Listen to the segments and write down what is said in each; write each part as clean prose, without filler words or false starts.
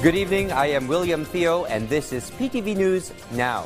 Good evening, I am William Theo, and this is PTV News Now.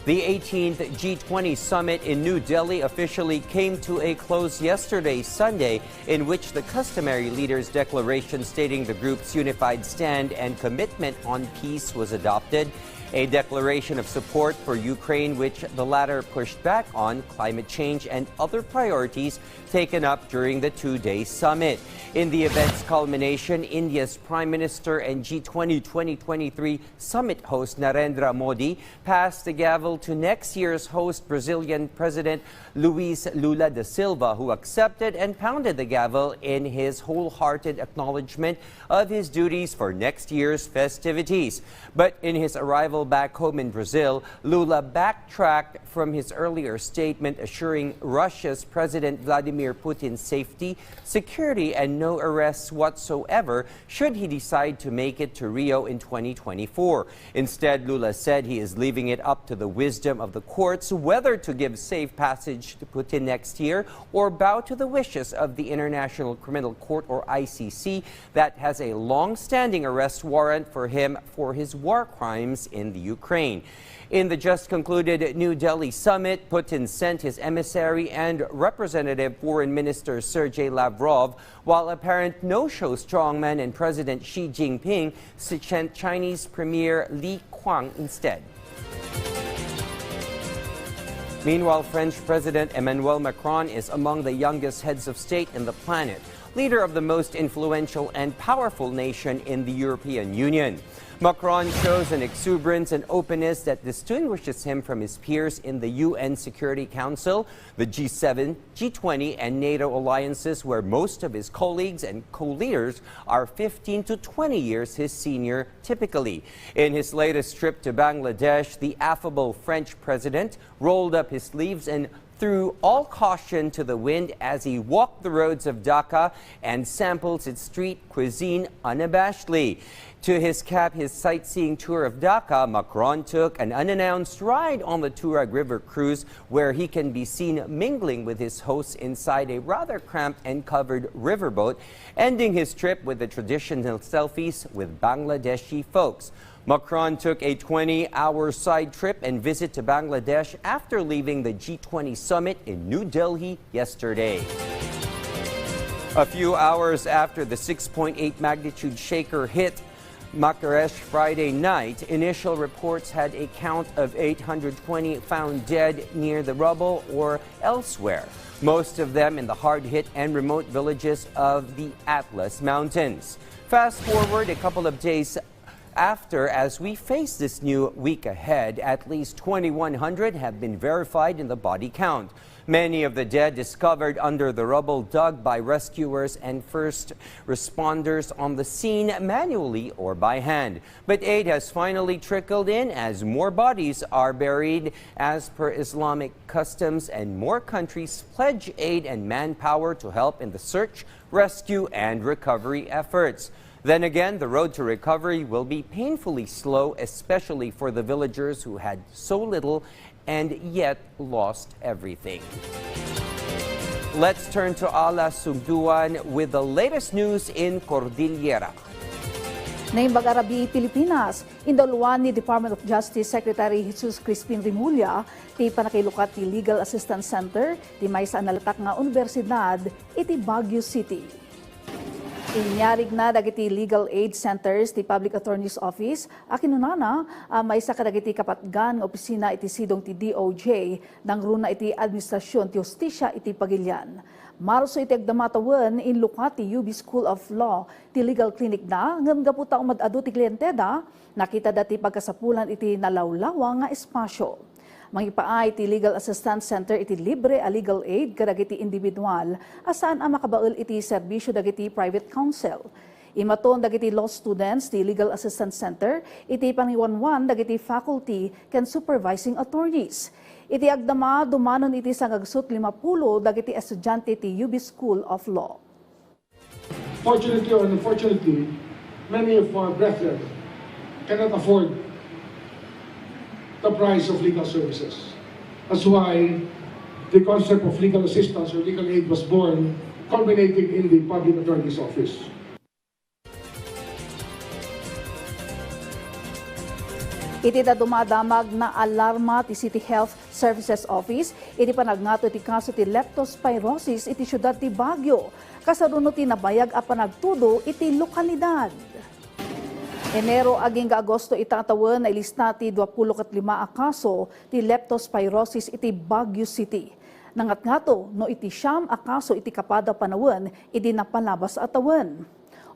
The 18th G20 summit in New Delhi officially came to a close yesterday, Sunday, in which the customary leaders' declaration stating the group's unified stand and commitment on peace was adopted. A declaration of support for Ukraine, which the latter pushed back on climate change and other priorities taken up during the two-day summit. In the event's culmination, India's Prime Minister and G20 2023 summit host Narendra Modi passed the gavel to next year's host, Brazilian President Lula da Silva, who accepted and pounded the gavel in his wholehearted acknowledgement of his duties for next year's festivities. But in his arrival back home in Brazil, Lula backtracked from his earlier statement assuring Russia's President Vladimir Putin's safety, security, and no arrests whatsoever should he decide to make it to Rio in 2024. Instead, Lula said he is leaving it up to the wisdom of the courts whether to give safe passage to Putin next year or bow to the wishes of the International Criminal Court, or ICC, that has a long-standing arrest warrant for him for his war crimes in the Ukraine. In the just concluded New Delhi summit, Putin sent his emissary and representative Foreign Minister Sergei Lavrov, while apparent no-show strongman and President Xi Jinping sent Chinese Premier Li Qiang instead. Meanwhile, French President Emmanuel Macron is among the youngest heads of state in the planet, leader of the most influential and powerful nation in the European Union. Macron shows an exuberance and openness that distinguishes him from his peers in the UN Security Council, the G7, G20, and NATO alliances, where most of his colleagues and co-leaders are 15 to 20 years his senior typically. In his latest trip to Bangladesh, the affable French president rolled up his sleeves and threw all caution to the wind as he walked the roads of Dhaka and sampled its street cuisine unabashedly. To his sightseeing tour of Dhaka, Macron took an unannounced ride on the Turag River cruise, where he can be seen mingling with his hosts inside a rather cramped and covered riverboat, ending his trip with the traditional selfies with Bangladeshi folks. Macron took a 20-hour side trip and visit to Bangladesh after leaving the G20 summit in New Delhi yesterday. A few hours after the 6.8 magnitude shaker hit Marrakesh Friday night, initial reports had a count of 820 found dead near the rubble or elsewhere, most of them in the hard-hit and remote villages of the Atlas Mountains. Fast forward a couple of days after, as we face this new week ahead, at least 2,100 have been verified in the body count. Many of the dead discovered under the rubble dug by rescuers and first responders on the scene manually or by hand. But aid has finally trickled in as more bodies are buried as per Islamic customs, and more countries pledge aid and manpower to help in the search, rescue, and recovery efforts. Then again, the road to recovery will be painfully slow, especially for the villagers who had so little and yet lost everything. Let's turn to Ala Sugduan with the latest news in Cordillera. Naimbag Arabi, Pilipinas, indoluan ni Department of Justice Secretary Jesus Crispin Rimulya ti panakilukat ti Legal Assistance Center ti may sa nalatak nga universidad iti Baguio City. Inyarig na dagiti legal aid centers ti Public Attorney's Office akinunana may sa kadagiti kapatgan opisina iti sidong ti DOJ nang runa iti administrasyon ti hustisya iti Pagilian. Marso iti agdamatawan in lukat ti UB School of Law ti legal clinic na ngem gaputa umadado ti klienteda nakita dati pagkasapulan iti nalawlawa nga espasyo. Mangipaay ti Legal Assistance Center iti libre a legal aid kadagiti individual asaan ang makabaul iti serbisyo dagiti private counsel. Imaton dagiti law students ti Legal Assistance Center iti pangiwanwan dagiti faculty ken supervising attorneys. Iti agdama dumanon iti sangagsut 50 dagiti estudyante ti UB School of Law. Fortunately or unfortunately, many of our brethren cannot afford the price of legal services. That's why the concept of legal assistance or legal aid was born, culminating in the Public Attorney's Office. Iti da dumadamag na alarma ti City Health Services Office, iti panagnato ti kaso ti leptospirosis iti syudad ti Baguio. Kasaruno ti nabayag a panagtudo iti lokalidad. Enero aging Agosto itatawan na ilista ti 25 a kaso ti leptospirosis iti Baguio City. Nangat-ngato no iti siyam a kaso iti kapada panawen iti napalabas atawan.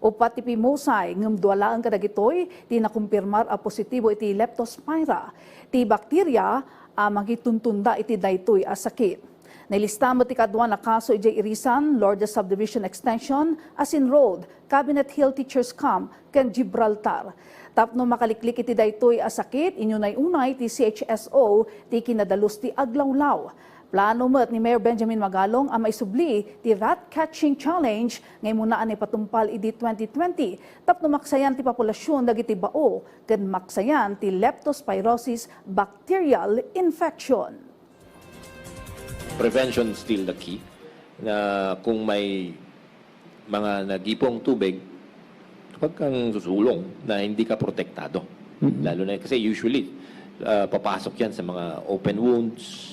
Upat ti pimusay ngem dualaan kadagitoy ti nakumpirmar a positibo iti leptospira. Ti bakterya mangituntunda iti daytoy a sakit. Nailista mo ti kadwa na kaso iti Irisan, Lourdes Subdivision Extension, Asin Road, Cabinet Hill Teachers Camp, ken Gibraltar. Tapno makaliklik iti daytoy a sakit, inyunay-unay ti CHSO ti kinadalos ti Aglawlaw. Plano met ni Mayor Benjamin Magalong ang maisubli ti Rat Catching Challenge ngay muna ani patumpal idi 2020. Tapno maksayan ti populasyon dagiti bao ken maksayan ti leptospirosis bacterial infection. Prevention still the key. Na kung may mga nagipong tubig, huwag kang susulong na hindi ka protektado. Lalo na kasi usually papasok yan sa mga open wounds,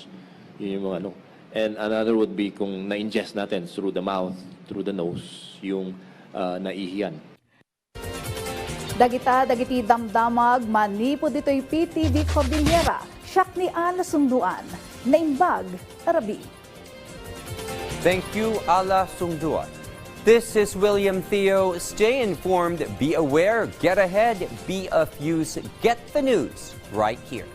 yung mga ano. And another would be kung na-ingest natin through the mouth, through the nose, yung naihiyan. Dagiti damdamag manipod dito'y PTV Cordillera, siyak ni Ala Sungduan, naimbag, Arabi. Thank you, Ala Sungduan. This is William Theo. Stay informed, be aware, get ahead, be of use, get the news right here.